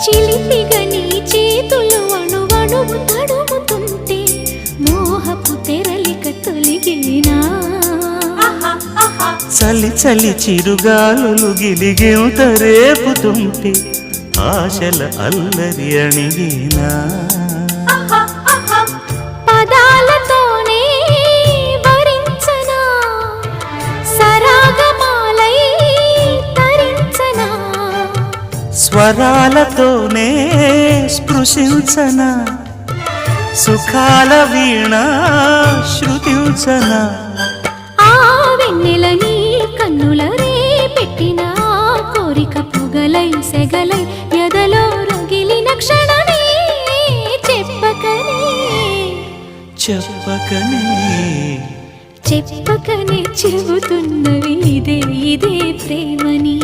చిలిపిగా నీ చేతులు అణువణువు తడుముతుంటే మోహపు తెరలిక తొలిగినా చలి చలి చిరుగాలులు గిలిగెంత రేపుతుంటే ఆశల అల్లరి అణిగినా పదాలతోనే వరించనా సరాగమాలై తరించనా స్వరాలతోనే స్పృశించనా సుఖాల వీణ శృతించనా ఆ వెన్నెల నీ కన్నుల రే పెట్టిన కోరిక పొగలై సెగలై ఎదలో రగిలిన క్షణమే చెప్పకనే చెప్పకనే చెప్పకనే చెబుతున్నవి ఇదే ఇదే ప్రేమని.